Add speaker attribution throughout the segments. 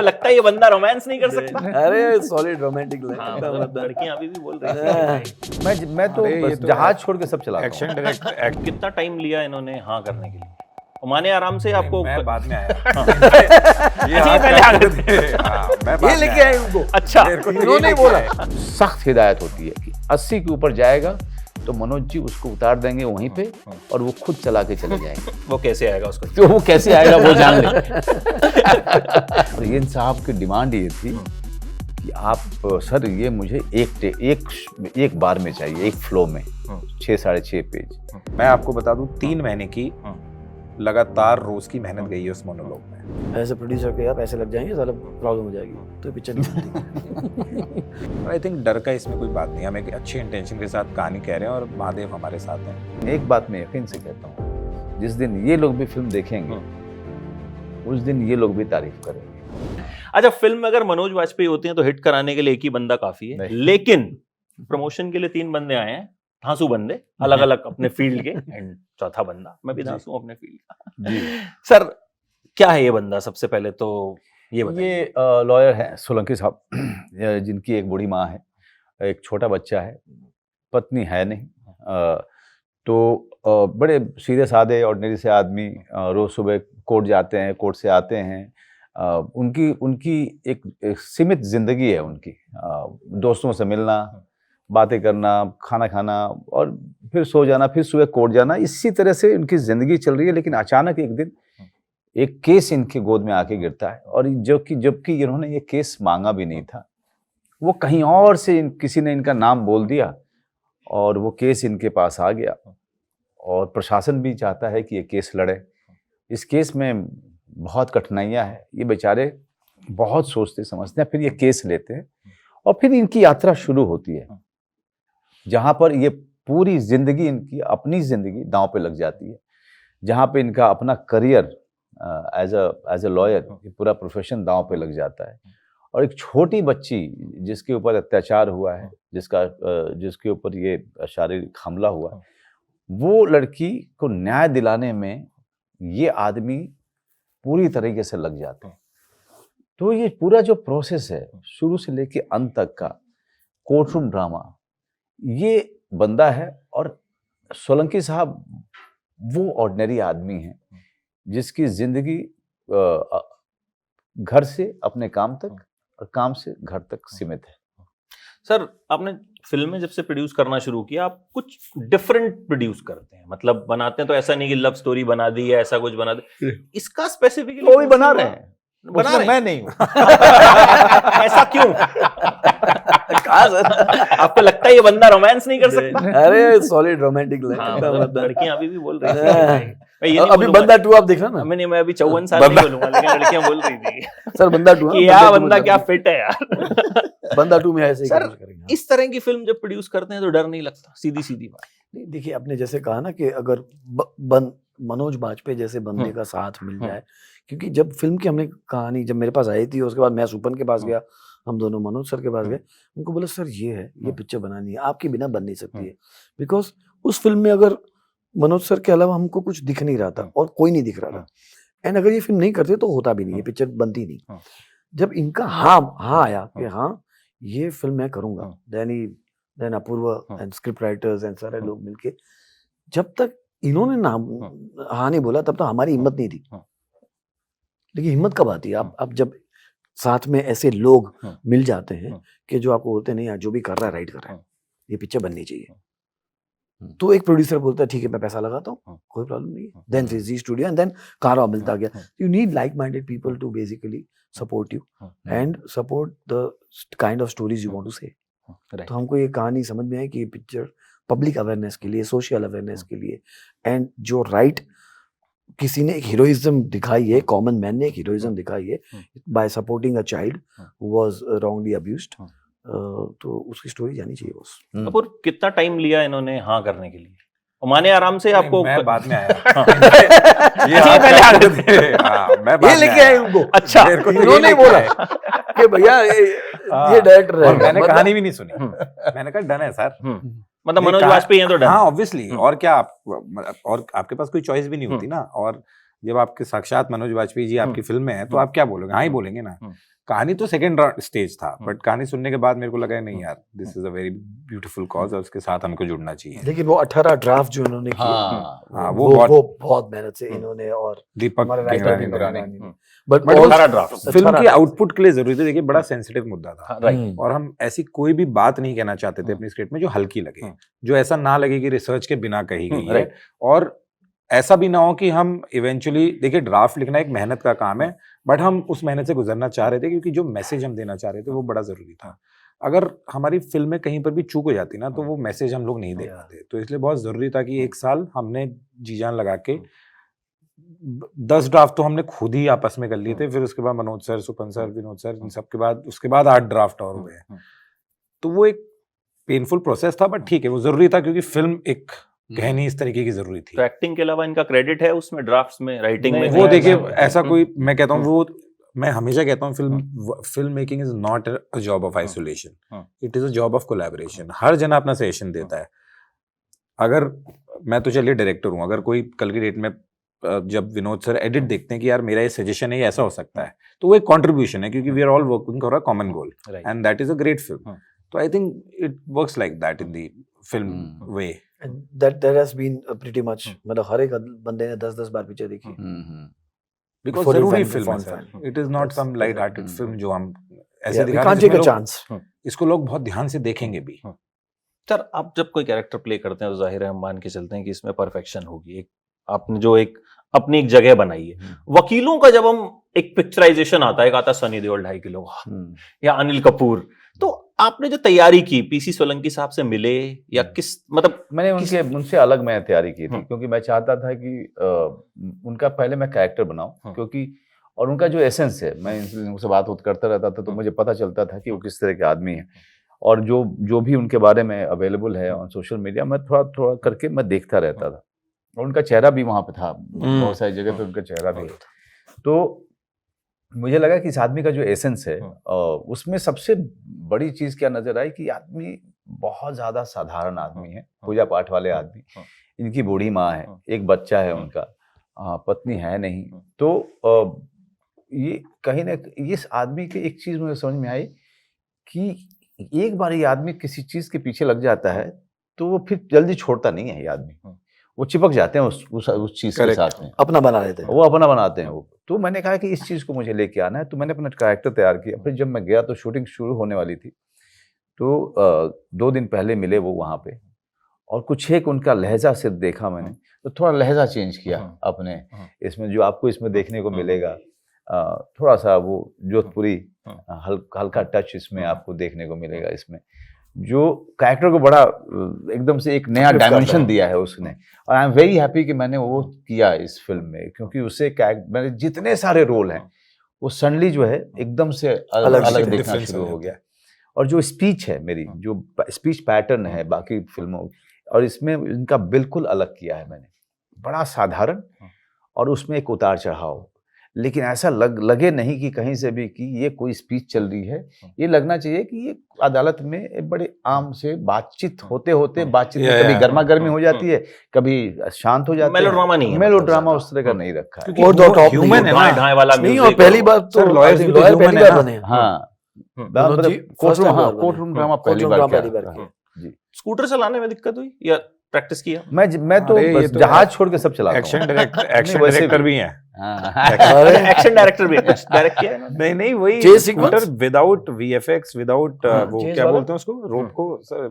Speaker 1: लगता है ये बंदा रोमांस नहीं कर सकता?
Speaker 2: अरे सॉलिड रोमांटिक
Speaker 1: लड़कियां अभी भी बोल रही हैं।
Speaker 3: मैं तो बस जहाज छोड़ के सब चलाता
Speaker 4: एक्शन
Speaker 3: हूँ।
Speaker 4: डायरेक्ट
Speaker 1: कितना टाइम लिया इन्होंने हाँ करने के लिए? माने आराम से आपको
Speaker 4: मैं बाद में आया।
Speaker 1: ये पहले आ गए थे।
Speaker 4: मैं
Speaker 2: ये लेके आए उनको।
Speaker 1: अच्छा
Speaker 2: इन्होंने ही बोला।
Speaker 3: सख्त हिदायत होती है कि 80 के ऊपर जाएगा तो मनोज जी उसको उतार देंगे वहीं पे और वो खुद चला के चले जाएंगे।
Speaker 1: वो कैसे आएगा उसको?
Speaker 3: तो वो कैसे आएगा वो जान लेंगे। ये साहब की डिमांड ये थी कि आप सर ये मुझे एक बार में चाहिए, एक फ्लो में 6 साढ़े 6 पेज।
Speaker 4: मैं आपको बता दूं 3 महीने की लगातार रोज की मेहनत गई है उस मोनोलॉग में।
Speaker 2: ऐसे प्रोड्यूसर के आप ऐसे लग जाएंगे, साला प्रॉब्लम हो जाएगी तो पिक्चर नहीं बनती।
Speaker 4: आई थिंक डर का इसमें कोई बात नहीं, हम एक अच्छे इंटेंशन के साथ कहानी कह रहे हैं और महादेव हमारे साथ हैं।
Speaker 3: एक बात मैं यकीन से कहता हूँ, जिस दिन ये लोग भी फिल्म देखेंगे उस दिन ये लोग भी तारीफ करेंगे।
Speaker 1: अच्छा, फिल्म में अगर मनोज वाजपेयी होते हैं तो हिट कराने के लिए एक ही बंदा काफी है, लेकिन प्रमोशन के लिए 3 बंदे आए हैं, धांसू बंदे अलग अलग अपने फील्ड के, एंड चौथा बंदा मैं भी धांसू अपने फील्ड का।
Speaker 3: जी
Speaker 1: सर क्या है ये बंदा? सबसे पहले तो ये बताइए।
Speaker 3: ये लॉयर हैं सोलंकी साहब, जिनकी एक बूढ़ी माँ है, एक छोटा बच्चा है, पत्नी है नहीं। तो बड़े सीधे साधे ऑर्डिनरी से आदमी, रोज सुबह कोर्ट जाते हैं, कोर्ट से आते हैं। उनकी एक सीमित जिंदगी है उनकी, दोस्तों से मिलना, बातें करना, खाना खाना और फिर सो जाना, फिर सुबह कोर्ट जाना, इसी तरह से उनकी जिंदगी चल रही है। लेकिन अचानक एक दिन एक केस इनके गोद में आके गिरता है, और जबकि इन्होंने ये केस मांगा भी नहीं था, वो कहीं और से किसी ने इनका नाम बोल दिया और वो केस इनके पास आ गया। और प्रशासन भी चाहता है कि ये केस लड़े। इस केस में बहुत कठिनाइयां हैं, ये बेचारे बहुत सोचते समझते हैं, फिर ये केस लेते हैं और फिर इनकी यात्रा शुरू होती है, जहाँ पर ये पूरी जिंदगी, इनकी अपनी जिंदगी दांव पे लग जाती है, जहाँ पे इनका अपना करियर एज अ लॉयर, ये पूरा प्रोफेशन दांव पे लग जाता है। और एक छोटी बच्ची जिसके ऊपर अत्याचार हुआ है, जिसके ऊपर ये शारीरिक हमला हुआ है, वो लड़की को न्याय दिलाने में ये आदमी पूरी तरीके से लग जाते हैं। तो ये पूरा जो प्रोसेस है शुरू से लेके अंत तक का कोर्टरूम ड्रामा, ये बंदा है। और सोलंकी साहब वो ऑर्डिनरी आदमी हैं जिसकी जिंदगी घर से अपने काम तक और काम से घर तक सीमित है।
Speaker 1: सर आपने फिल्में जब से प्रोड्यूस करना शुरू किया, आप कुछ डिफरेंट प्रोड्यूस करते हैं, मतलब बनाते हैं तो ऐसा नहीं कि लव स्टोरी बना दी या ऐसा कुछ बना दे, इसका स्पेसिफिकली
Speaker 3: वो भी बना रहे हैं,
Speaker 1: बना रहे
Speaker 3: मैं नहीं हूँ।
Speaker 1: ऐसा क्यों? आपको लगता है ये बंदा रोमांस नहीं कर सकता?
Speaker 2: अरे सॉलिड रोमांटिक
Speaker 1: लड़कियां अभी भी बोल रही थी। मैं ये नहीं
Speaker 2: अभी
Speaker 1: बोलूंगा।
Speaker 2: बंदा 2 आप देखना ना।
Speaker 1: मैं अभी 54 साल नहीं बोलूंगा, लेकिन लड़कियां बोल रही थी
Speaker 2: सर बंदा 2
Speaker 1: कि यार बंदा क्या फिट है यार।
Speaker 2: बंदा 2 में ऐसे ही
Speaker 1: सर,
Speaker 2: करेंगे।
Speaker 1: इस तरह की फिल्म जब प्रोड्यूस करते हैं तो डर नहीं लगता? सीधी सीधी बात।
Speaker 2: नहीं, देखिए आपने जैसे कहा ना कि अगर मनोज बाजपेयी जैसे बंदे का साथ मिल जाए, क्योंकि जब फिल्म की हमने कहानी जब मेरे पास आई थी, उसके बाद मैं सुपन के पास गया, हम दोनों मनोज सर के पास गए, उनको बोला सर ये है, ये पिक्चर बनानी है, आपके बिना बन नहीं सकती है। बिकॉज उस फिल्म में अगर मनोज सर के अलावा हमको कुछ दिख नहीं रहा था और कोई नहीं दिख रहा था, एंड अगर ये फिल्म नहीं करते तो होता भी नहीं, ये पिक्चर बनती नहीं। जब इनका हाँ आया कि हाँ ये फिल्म मैं करूंगा, then Apoorva and script writers and सारे लोग मिलके, जब तक इन्होंने नाम हाँ नहीं बोला तब तक हमारी हिम्मत नहीं थी। लेकिन हिम्मत कब आती है? आप जब साथ में ऐसे लोग मिल जाते हैं कि जो आपको बोलते हैं नहीं यार जो भी कर रहा है राइट कर रहा है, ये पिक्चर बननी चाहिए, तो एक प्रोड्यूसर बोलता है ठीक है मैं पैसा लगाता हूँ, कोई प्रॉब्लम नहीं है, then Fiji studio and then कारा मिलता गया। You need like minded people to basically support you and support the kind of stories you want to say. तो हमको ये कहानी समझ में आई कि ये पिक्चर पब्लिक अवेयरनेस के लिए, सोशल अवेयरनेस के लिए, एंड जो राइट किसी ने एक हीरोइज्म दिखाई है, कॉमन मैन ने एक हीरोइज्म दिखाई है bye supporting a child who was wrongly abused, तो उसकी स्टोरी जानी चाहिए बस।
Speaker 1: और कितना टाइम लिया इन्होंने हाँ करने के लिए? माने आराम से आपको
Speaker 4: मैं बाद में आया।
Speaker 1: ये पहले आ गए थे।
Speaker 4: मैं
Speaker 2: ये लेके आए उनको।
Speaker 1: अच्छा,
Speaker 2: इन्होंने बोला कि भैया ये डायरेक्टर है,
Speaker 4: और मैंने कहानी भी नहीं सुनी, मैंने कहा डन है सर,
Speaker 1: मतलब मनोज वाजपेयी हैं तो डन।
Speaker 4: हाँ ऑब्वियसली, और क्या और आपके पास कोई चॉइस भी नहीं होती ना। और जब आपके साक्षात मनोज वाजपेयी जी आपकी फिल्म में है तो आप क्या बोलोगे? हाँ ही बोलेंगे ना।
Speaker 1: हम्म।
Speaker 4: कहानी तो सेकंड स्टेज था, बट कहानी सुनने के बाद मेरे को लगा नहीं यार, this is a very beautiful cause और उसके साथ हमको जुड़ना चाहिए।
Speaker 2: लेकिन वो 18 ड्राफ्ट जो इन्होंने किए,
Speaker 3: हाँ,
Speaker 4: वो
Speaker 2: वो बहुत मेहनत से इन्होंने, और
Speaker 4: दीपक
Speaker 2: हमारे राइटर
Speaker 4: टिंगरानी
Speaker 2: टिंगरानी
Speaker 4: ने।
Speaker 2: ने।
Speaker 4: बट
Speaker 2: But
Speaker 4: वो
Speaker 1: सारा ड्राफ्ट
Speaker 4: फिल्म
Speaker 2: 18
Speaker 4: के आउटपुट के लिए जरूरी थी। देखिए बड़ा सेंसिटिव मुद्दा था,
Speaker 1: राइट।
Speaker 4: और हम ऐसी कोई भी बात नहीं कहना चाहते थे अपनी स्क्रिप्ट में जो हल्की लगे, जो ऐसा ना लगे कि रिसर्च के बिना कही गई है,
Speaker 1: राइट।
Speaker 4: और ऐसा भी ना हो कि हम इवेंचुअली, देखिए ड्राफ्ट लिखना एक मेहनत का काम है, बट हम उस मेहनत से गुजरना चाह रहे थे क्योंकि जो मैसेज हम देना चाह रहे थे वो बड़ा जरूरी था। अगर हमारी फिल्म में कहीं पर भी चूक हो जाती ना तो वो मैसेज हम लोग नहीं दे पाते, तो इसलिए बहुत जरूरी था कि एक साल हमने जी जान लगा के 10 ड्राफ्ट तो हमने खुद ही आपस में कर लिए थे, फिर उसके बाद Manoj sir, Supan sir, Vinod sir, इन सब के बाद उसके बाद 8 ड्राफ्ट और हुए हैं। तो वो एक पेनफुल प्रोसेस था, बट ठीक है, वो जरूरी था क्योंकि फिल्म एक कहनी इस तरीके की जरूरी थी।
Speaker 1: तो एक्टिंग के अलावा इनका क्रेडिट है उसमें, ड्राफ्ट्स में, राइटिंग में?
Speaker 4: वो देखिए
Speaker 1: नहीं।
Speaker 4: ऐसा कोई, मैं कहता हूँ वो, मैं हमेशा कहता हूँ film making is not a job of isolation, it is a job of collaboration. हर जना अपना सजेशन देता है। अगर मैं तो चलिए डायरेक्टर हूँ, अगर कोई कल की डेट में जब विनोद सर एडिट देखते हैं कि यार मेरा ये सजेशन है, ये ऐसा हो सकता है, तो वो एक कंट्रीब्यूशन है क्योंकि we are all working for a common goal, and that is a great film. तो I think it works like that in the film way.
Speaker 2: And that has been pretty much, मतलब हर एक बंदे ने 10-10 बार picture देखी।
Speaker 4: Because
Speaker 2: Before you
Speaker 4: जरूरी
Speaker 2: find the
Speaker 4: film है
Speaker 2: fun
Speaker 4: sir,
Speaker 2: fan.
Speaker 4: It is not
Speaker 2: That's
Speaker 4: some light hearted
Speaker 2: exactly.
Speaker 4: फिल्म जो हम ऐसे
Speaker 2: Yeah, we
Speaker 4: दिखा रहे
Speaker 2: can't
Speaker 4: हैं
Speaker 2: take a
Speaker 4: जिसमें
Speaker 2: chance.
Speaker 4: इसको लोग बहुत ध्यान से देखेंगे भी।
Speaker 1: सर आप जब कोई कैरेक्टर प्ले करते हैं तो जाहिर है हम मान के चलते हैं कि इसमें परफेक्शन होगी। एक आपने जो एक अपनी एक जगह बनाई है। वकीलों का जब हम एक पिक्चराइजेशन आता है, एक आता सनी देओल 2.5 किलो का, या अनिल कपूर, तो आपने जो तैयारी की पीसी सोलंकी साहब से मिले या किस, मतलब
Speaker 3: मैंने उनसे अलग मैं तैयारी की थी क्योंकि मैं चाहता था कि उनका पहले मैं कैरेक्टर बनाऊं, क्योंकि और उनका जो एसेंस है, मैं उनसे बात करता रहता था तो मुझे पता चलता था कि वो किस तरह के आदमी हैं, और जो भी उनके बारे में अवेलेबल है ऑन सोशल मीडिया, मैं थोड़ा थोड़ा करके मैं देखता रहता था, और उनका चेहरा भी वहाँ पे था, बहुत सारी जगह पे उनका चेहरा भी। तो मुझे लगा कि इस आदमी का जो एसेंस है उसमें सबसे बड़ी चीज क्या नजर आई कि आदमी बहुत ज्यादा साधारण आदमी है, पूजा पाठ वाले आदमी। इनकी बूढ़ी माँ है, एक बच्चा है उनका, पत्नी है नहीं। तो ये कहीं ना इस आदमी की एक चीज मुझे समझ में आई कि एक बार ये आदमी किसी चीज के पीछे लग जाता है तो वो फिर जल्दी छोड़ता नहीं है। ये आदमी वो चिपक जाते हैं उस चीज के साथ में,
Speaker 2: अपना बना लेते हैं,
Speaker 3: वो अपना बनाते हैं वो। तो मैंने कहा कि इस चीज को मुझे लेके आना है, तो मैंने अपना कैरेक्टर तैयार किया। फिर जब मैं गया तो शूटिंग शुरू होने वाली थी, तो 2 दिन पहले मिले वो वहाँ पे, और कुछ एक उनका लहजा सिर्फ देखा मैंने, तो थोड़ा लहजा चेंज किया अपने इसमें, जो आपको इसमें देखने को मिलेगा। थोड़ा सा वो जोधपुरी हल्का टच इसमें आपको देखने को मिलेगा। इसमें जो कैरेक्टर को बड़ा एकदम से एक नया डायमेंशन दिया है उसने, और आई एम वेरी हैप्पी कि मैंने वो किया इस फिल्म में, क्योंकि उससे मैंने जितने सारे रोल हैं वो सडनली जो है एकदम से अलग दिखना शुरू हो गया। और जो स्पीच है मेरी, जो स्पीच पैटर्न है बाकी फिल्मों, और इसमें इनका बिल्कुल अलग किया है मैंने, बड़ा साधारण और उसमें एक उतार चढ़ाव, लेकिन ऐसा लगे नहीं कि कहीं से भी कि ये कोई स्पीच चल रही है। ये लगना चाहिए कि ये अदालत में एक बड़े आम से बातचीत होते बातचीत में कभी गर्मा गर्मी हो जाती है, कभी शांत हो जाती है।
Speaker 1: मेलोड्रामा नहीं है,
Speaker 3: मेलोड्रामा उस तरह का नहीं रखा है,
Speaker 2: और दो टॉप
Speaker 4: ह्यूमन है ना,
Speaker 1: ढाई वाला
Speaker 2: नहीं।
Speaker 1: music
Speaker 2: और पहली बार तो
Speaker 4: सर, lawyers भी तो
Speaker 2: लॉयर
Speaker 4: human
Speaker 2: पहली
Speaker 4: है
Speaker 2: बार
Speaker 4: ना।
Speaker 2: बने हैं।
Speaker 3: हाँ,
Speaker 2: Manoj ji first time lawyer बने।
Speaker 3: कोर्ट रूम ड्रामा पहली
Speaker 2: Courtroom
Speaker 3: बार
Speaker 2: drama
Speaker 3: किया।
Speaker 2: पहली बार किया।
Speaker 3: जी,
Speaker 1: स्कूटर चलाने में दिक्कत हुई या प्रैक्टिस किया?
Speaker 3: मैं तो
Speaker 4: अरे, ये
Speaker 3: बस
Speaker 4: तो
Speaker 3: जहाज छोड़ के सब चलाता
Speaker 4: एक्शन
Speaker 3: हूँ।
Speaker 4: डायरेक्टर भी हैं।
Speaker 2: अरे
Speaker 1: एक्शन डायरेक्टर भी डायरेक्ट किया है इन्होंने?
Speaker 4: नहीं वही
Speaker 2: Chase
Speaker 4: scooter
Speaker 2: sequence?
Speaker 4: Without VFX, without वो
Speaker 2: chase
Speaker 4: क्या
Speaker 2: वाला?
Speaker 4: बोलते हैं उसको, रोप को सर,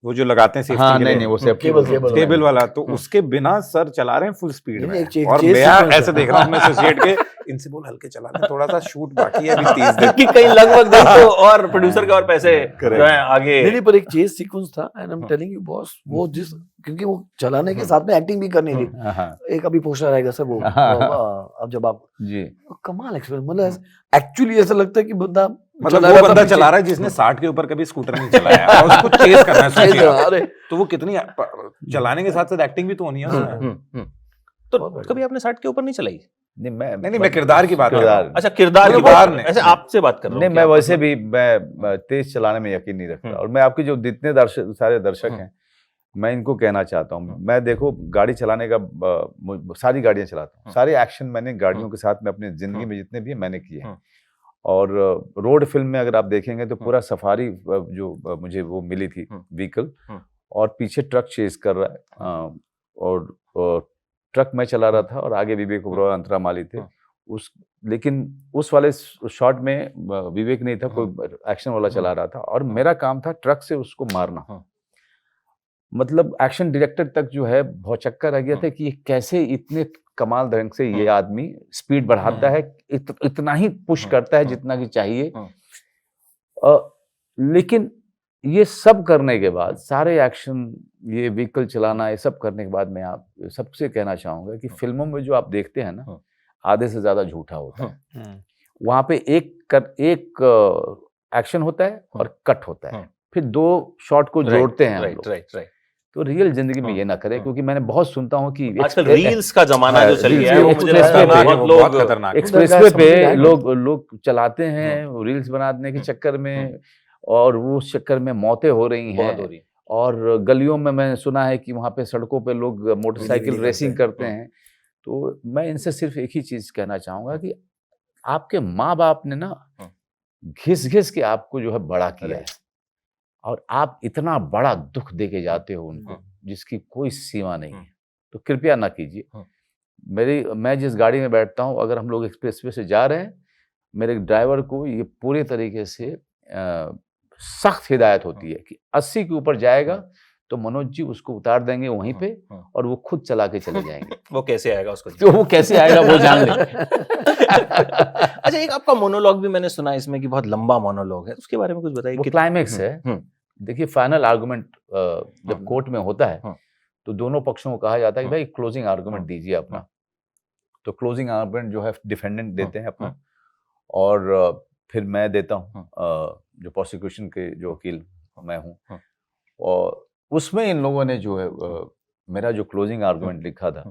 Speaker 4: वो जो लगाते हैं
Speaker 3: हाँ,
Speaker 4: सेफ्टी के
Speaker 3: नहीं
Speaker 4: लिए,
Speaker 3: वो सेफ्टी
Speaker 4: केबल वाला, तो उसके बिना सर चला रहे हैं फुल स्पीड
Speaker 2: नहीं,
Speaker 4: में।
Speaker 2: एक chase
Speaker 4: और मैं
Speaker 2: sequence
Speaker 4: ऐसे
Speaker 2: है।
Speaker 4: देख रहा हूँ अपने एसोसिएट के, इनसे बोल हल्के चला रहे हैं, थोड़ा सा शूट बाकी है अभी 30 दिन।
Speaker 1: क्योंकि कहीं लगभग देखो और प्रोड्यूसर के और पैसे जो है आगे।
Speaker 2: नहीं पर एक चेस सीक्वेंस था, and I am telling you boss, वो जिस, क्योंकि वो चलाने के साथ में एक्टिंग भी करनी थी। एक अभी पोस्टर आएगा सर वो, अब जब आप
Speaker 3: जी,
Speaker 2: कमाल एक्सपीरियंस, मतलब एक्चुअली ऐसा लगता है कि बंदा
Speaker 4: मतलब वो बंदा चला रहा है जिसने 60 के ऊपर कभी स्कूटर नहीं चलाया और उसको चेस करना है, सोचिए आप।
Speaker 2: अरे
Speaker 4: तो वो कितनी चलाने के साथ साथ एक्टिंग भी तो होनी है उसमें।
Speaker 1: तो कभी आपने 60 के ऊपर नहीं चलाई?
Speaker 4: नहीं, मैं किरदार की बात कर रहा हूँ।
Speaker 1: अच्छा, किरदार की
Speaker 4: किरदार
Speaker 1: बात
Speaker 4: ने।
Speaker 1: ऐसे आपसे बात कर रहा हूँ।
Speaker 3: नहीं, मैं वैसे भी मैं तेज चलाने में यकीन नहीं रखता, और मैं आपके जो जितने सारे दर्शक हैं, मैं इनको कहना चाहता हूँ, मैं देखो गाड़ी चलाने का सारी गाड़ियां चलाता हूँ, सारे एक्शन मैंने गाड़ियों के साथ में अपनी जिंदगी में जितने भी है मैंने किए हैं। और रोड फिल्म में अगर आप देखेंगे तो पूरा सफारी जो मुझे वो मिली थी व्हीकल, और पीछे ट्रक चेस कर रहा है, और ट्रक मैं चला रहा था और आगे विवेक ओबरॉय अंतरा माली थे। लेकिन उस वाले शॉट में विवेक नहीं था, कोई एक्शन वाला चला रहा था, और मेरा काम था ट्रक से उसको मारना। मतलब एक्शन डायरेक्टर तक जो है बहुत चक्कर रह गया था कि कैसे इतने कमाल ढंग से ये आदमी स्पीड बढ़ाता है, इतना ही पुश करता है जितना कि चाहिए। लेकिन ये सब करने के बाद, सारे एक्शन, ये व्हीकल चलाना, ये सब करने के बाद, मैं आप सबसे कहना चाहूंगा कि फिल्मों में जो आप देखते हैं ना, आधे से ज्यादा झूठा होता है। वहां पे एक एक्शन होता है और कट होता है, फिर 2 शॉट को जोड़ते हैं हम लोग। तो रियल जिंदगी में ये ना करें, क्योंकि मैंने बहुत सुनता हूँ कि
Speaker 1: आजकल रील्स का जमाना जो चल गया है, वो मुझे लगता है बहुत खतरनाक।
Speaker 3: एक्सप्रेसवे पे लोग चलाते हैं रील्स बनाने के चक्कर में, और वो उस चक्कर में मौतें हो रही हैं। और गलियों में मैंने सुना है कि वहाँ पे सड़कों पे लोग मोटरसाइकिल रेसिंग करते हैं। तो मैं इनसे सिर्फ एक ही चीज कहना चाहूंगा कि आपके माँ बाप ने ना घिस घिस के आपको जो है बड़ा किया है, और आप इतना बड़ा दुख दे के जाते हो उनको जिसकी कोई सीमा नहीं है। तो कृपया ना कीजिए। मैं जिस गाड़ी में बैठता हूँ, अगर हम लोग एक्सप्रेसवे से जा रहे हैं, मेरे ड्राइवर को ये पूरे तरीके से सख्त हिदायत होती है कि 80 के ऊपर जाएगा तो मनोज जी उसको उतार देंगे वहीं पे, और वो खुद चला के चले जाएंगे।
Speaker 1: वो कैसे आएगा उसको,
Speaker 3: तो वो कैसे आएगा वो जान लेंगे।
Speaker 1: अच्छा, एक आपका मोनोलॉग भी मैंने सुना इसमें कि बहुत लंबा मोनोलॉग है, उसके बारे में कुछ बताइए।
Speaker 3: वो क्लाइमेक्स है। देखिए, फाइनल आर्गुमेंट जब कोर्ट में होता है तो दोनों पक्षों को कहा जाता है कि भाई क्लोजिंग आर्गुमेंट दीजिए अपना। तो क्लोजिंग आर्गुमेंट जो है डिफेंडेंट देते हैं अपना, और फिर मैं देता हूँ, जो प्रोसिक्यूशन के जो वकील मैं हूँ। और उसमें इन लोगों ने जो है मेरा जो क्लोजिंग आर्गुमेंट लिखा था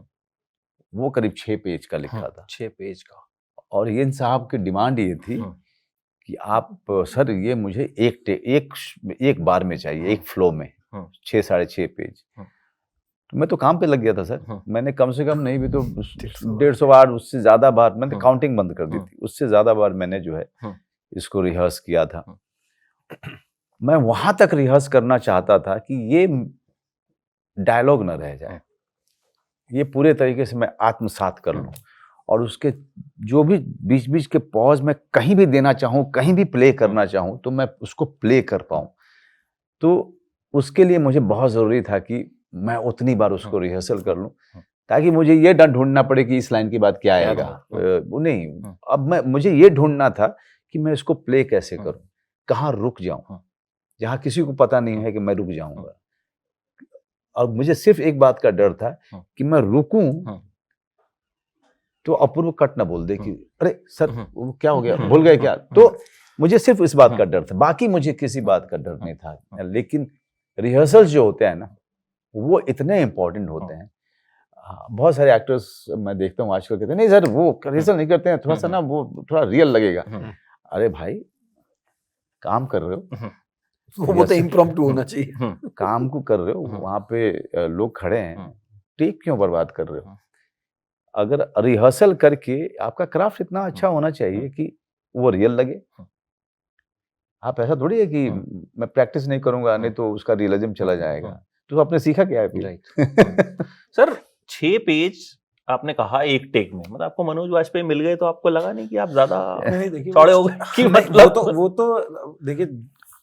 Speaker 3: वो करीब 6 पेज का लिखा था।
Speaker 1: 6 पेज का।
Speaker 3: और इन साहब की डिमांड ये थी कि आप सर ये मुझे एक बार में चाहिए, एक फ्लो में, 6 साढ़े 6 पेज। तो मैं तो काम पे लग गया था सर। मैंने कम से कम नहीं भी तो 150 बार, उससे ज्यादा बार मैंने काउंटिंग बंद कर दी थी, उससे ज्यादा बार मैंने जो है इसको रिहर्स किया था। मैं वहां तक रिहर्स करना चाहता था कि ये डायलॉग न रह जाए, ये पूरे तरीके से मैं आत्मसात कर लूं, और उसके जो भी बीच बीच के पॉज में कहीं भी देना चाहूं, कहीं भी प्ले करना चाहूं, तो मैं उसको प्ले कर पाऊं। तो उसके लिए मुझे बहुत जरूरी था कि मैं उतनी बार उसको रिहर्सल कर लूं, ताकि मुझे ये डर ढूंढना पड़े कि इस लाइन की बात क्या आएगा। नहीं, अब मुझे ये ढूंढना था कि मैं इसको प्ले कैसे करूं, कहाँ रुक जाऊं, जहां किसी को पता नहीं है कि मैं रुक जाऊंगा। और मुझे सिर्फ एक बात का डर था कि मैं रुकूं तो अपूर्व कट ना बोल दे कि अरे सर वो क्या हो गया, भूल गए क्या। तो मुझे सिर्फ इस बात का डर था, बाकी मुझे किसी बात का डर नहीं था। लेकिन रिहर्सल्स जो होते हैं ना, वो इतने इंपॉर्टेंट होते हैं। बहुत सारे एक्टर्स मैं देखता हूँ आजकल कहते हैं नहीं सर वो रिहर्सल नहीं करते हैं, थोड़ा सा ना वो थोड़ा रियल लगेगा। अरे भाई, काम कर रहे हो,
Speaker 2: वो तो इम्प्रॉम्प्टू होना चाहिए।
Speaker 3: काम को कर रहे हो, वहां पे लोग खड़े हैं, टेक क्यों बर्बाद कर रहे हो। अगर रिहर्सल करके आपका क्राफ्ट इतना अच्छा होना चाहिए कि वो रियल लगे। आप ऐसा थोड़ी है कि मैं प्रैक्टिस नहीं करूंगा नहीं तो उसका रियलिज्म चला जाएगा। तो आपने सीखा क्या है फिर?
Speaker 1: सर 6 पेज आपने कहा एक टेक में, मतलब आपको मनोज वाजपेयी मिल गए तो आपको लगा नहीं कि आप ज्यादा चौड़े हो गए कि मतलब
Speaker 4: वो तो देखिए,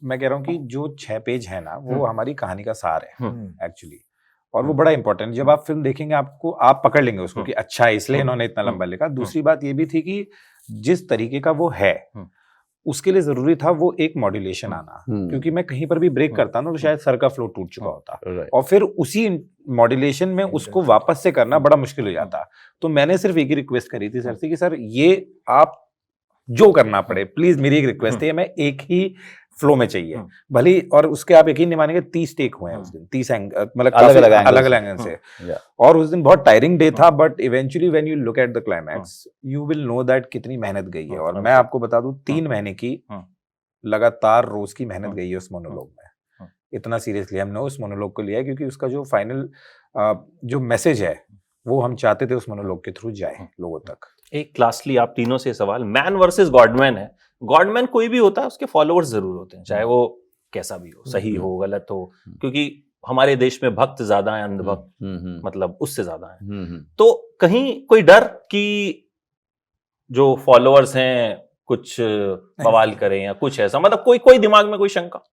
Speaker 4: मैं कह रहा हूँ कि जो 6 पेज है ना, वो हमारी कहानी का सार है एक्चुअली, और वो बड़ा इंपॉर्टेंट। जब आप फिल्म देखेंगे आपको, आप पकड़ लेंगे उसको कि अच्छा इसलिए इन्होंने इतना लंबा लिखा। दूसरी बात ये भी थी कि जिस तरीके का वो है उसके लिए जरूरी था वो एक मॉड्यूलेशन आना, क्योंकि मैं कहीं पर भी ब्रेक करता ना तो शायद सर का फ्लो टूट चुका होता, और फिर उसी मॉड्यूलेशन में उसको वापस से करना बड़ा मुश्किल हो जाता। तो मैंने सिर्फ एक ही रिक्वेस्ट करी थी सर से कि सर ये आप जो करना पड़े प्लीज, मेरी एक रिक्वेस्ट है, मैं एक ही फ्लो में चाहिए भले। और उसके आप यकीन नहीं मानेंगे 30 टेक हुए हैं उस दिन, 30 एंगल, मतलब अलग एंगल से। और उस दिन बहुत टायरिंग डे था, but eventually when you look at the climax you will know that कितनी मेहनत गई है। और मैं आपको बता दूं 3 महीने की लगातार रोज की मेहनत गई है उस मोनोलॉग में। इतना सीरियसली हमने उस मोनोलॉग को लिया है, क्योंकि उसका जो फाइनल जो मैसेज है वो हम चाहते थे उस मोनोलॉग के थ्रू जाए लोगों तक।
Speaker 1: एक लास्टली आप तीनों से सवाल, मैन वर्सेस गॉडमैन है। गॉडमैन कोई भी होता है, उसके फॉलोअर्स जरूर होते हैं, चाहे वो कैसा भी हो, सही हो गलत हो, क्योंकि हमारे देश में भक्त ज्यादा है, अंधभक्त मतलब उससे ज्यादा है। तो कहीं कोई डर कि जो फॉलोअर्स हैं कुछ बवाल करें या कुछ ऐसा, मतलब कोई दिमाग में कोई शंका?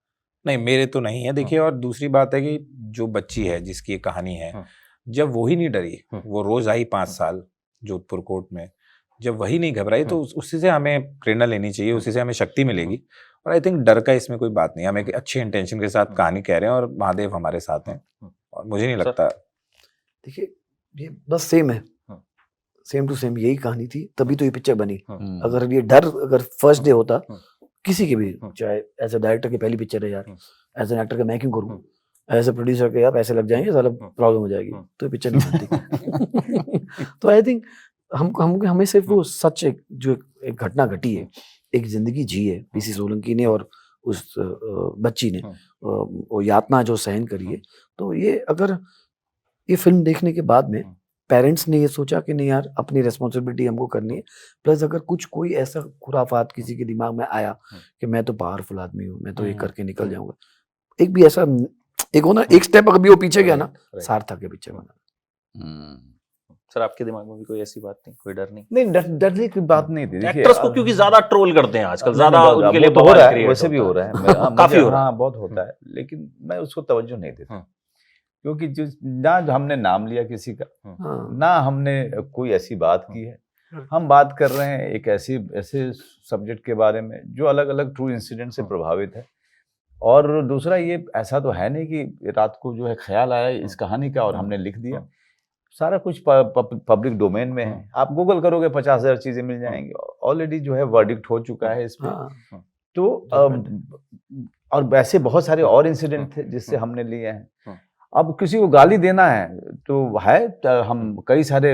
Speaker 4: नहीं, मेरे तो नहीं है। देखिए, और दूसरी बात है कि जो बच्ची है जिसकी ये कहानी है, जब वो ही नहीं डरी, वो रोज आई 5 साल जोधपुर कोर्ट में, जब वही नहीं घबराई, तो उसी से हमें प्रेरणा लेनी चाहिए, उसी से हमें शक्ति मिलेगी। और आई थिंक डर का इसमें कोई बात नहीं, हम एक अच्छे इंटेंशन के साथ कहानी कह रहे हैं और महादेव हमारे साथ हैं, और मुझे नहीं लगता।
Speaker 2: देखिए, ये बस सेम है, सेम टू सेम यही कहानी थी, तभी तो ये पिक्चर बनी। अगर ये डर अगर फर्स्ट डे होता किसी के भी, चाहे एज ए डायरेक्टर की पहली पिक्चर है यार, एज एन एक्टर का मैं क्यों करूँ, एज ए प्रोड्यूसर के यार पैसे लग जाएंगे, साला प्रॉब्लम हो जाएगी, तो पिक्चर नहीं बनती। तो आई थिंक हमें सिर्फ वो सच एक घटना घटी है, एक जिंदगी जी है पीसी सोलंकी ने और उस बच्ची ने, वो यातना जो सहन करी है, तो ये अगर ये फिल्म देखने के बाद में पेरेंट्स ने ये सोचा कि नहीं यार, अपनी रिस्पॉन्सिबिलिटी हमको करनी है, प्लस अगर कोई ऐसा खुराफात किसी के दिमाग में आया कि मैं तो पावरफुल आदमी हूँ, मैं तो ये करके निकल जाऊंगा, एक भी ऐसा एक होना, एक स्टेप अगर भी वो पीछे गया ना, सार्थक के पीछे बना।
Speaker 1: सर, आपके दिमाग में भी कोई ऐसी बात नहीं, कोई डर नहीं?
Speaker 3: नहीं, डरने की बात नहीं थी।
Speaker 1: एक्टर्स को क्योंकि ज्यादा ट्रोल करते हैं आजकल, ज्यादा उनके लिए
Speaker 3: हो
Speaker 1: बवाल
Speaker 3: रहा है,
Speaker 1: क्रिएट
Speaker 3: वैसे भी हो रहा है,
Speaker 1: काफी हो रहा है।
Speaker 3: हाँ, बहुत होता है, लेकिन मैं उसको तवज्जो नहीं देता, क्योंकि ना हमने नाम लिया किसी का, ना हमने कोई ऐसी बात की है। हम बात कर रहे हैं एक ऐसे सब्जेक्ट के बारे में जो अलग अलग ट्रू इंसिडेंट से प्रभावित है। और दूसरा, ये ऐसा तो है नहीं कि रात को जो है ख्याल आया इस कहानी का और हमने लिख दिया। सारा कुछ पब्लिक डोमेन में है, आप गूगल करोगे 50,000 चीजें मिल जाएंगी। ऑलरेडी जो है वर्डिक्ट हो चुका है इस पे। तो और वैसे बहुत सारे और इंसिडेंट थे जिससे हमने लिए हैं। अब किसी को गाली देना है तो है, हम कई सारे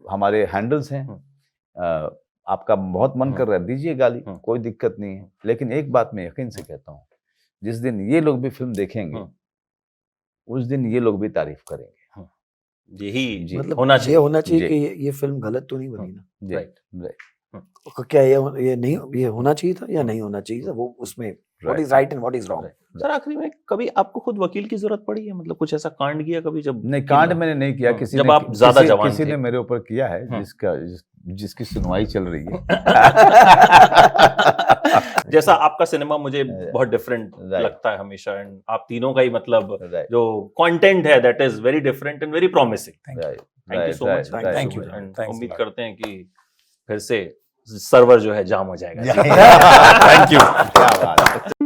Speaker 3: हमारे हैंडल्स हैं, आपका बहुत मन कर रहा है दीजिए गाली, कोई दिक्कत नहीं है। लेकिन एक बात मैं यकीन से कहता हूँ, जिस दिन ये लोग भी फिल्म देखेंगे उस दिन ये लोग भी तारीफ करेंगे।
Speaker 1: यही
Speaker 2: मतलब
Speaker 1: होना चाहिए,
Speaker 2: होना चाहिए कि ये फिल्म गलत तो नहीं बनी ना।
Speaker 3: राइट।
Speaker 2: क्या ये नहीं, ये होना चाहिए था या नहीं होना चाहिए था, वो उसमें what is right and what is wrong.
Speaker 1: Sir, आखिरी में कभी आपको खुद वकील की जरूरत पड़ी है? मतलब कुछ ऐसा कांड किया कभी? जब
Speaker 3: नहीं, कांड मैंने नहीं किया,
Speaker 1: जब आप ज्यादा जवान
Speaker 3: किसी
Speaker 1: थे।
Speaker 3: ने मेरे ऊपर किया है जिसकी सुनवाई चल रही है।
Speaker 1: जैसा आपका सिनेमा मुझे बहुत डिफरेंट लगता है हमेशा, एंड आप तीनों का ही मतलब जो कंटेंट है that is very different and very promising. Thank you so much,
Speaker 4: thank you,
Speaker 1: उम्मीद करते हैं कि फिर से सर्वर जो है जाम हो जाएगा।
Speaker 3: थैंक यू, क्या बात है।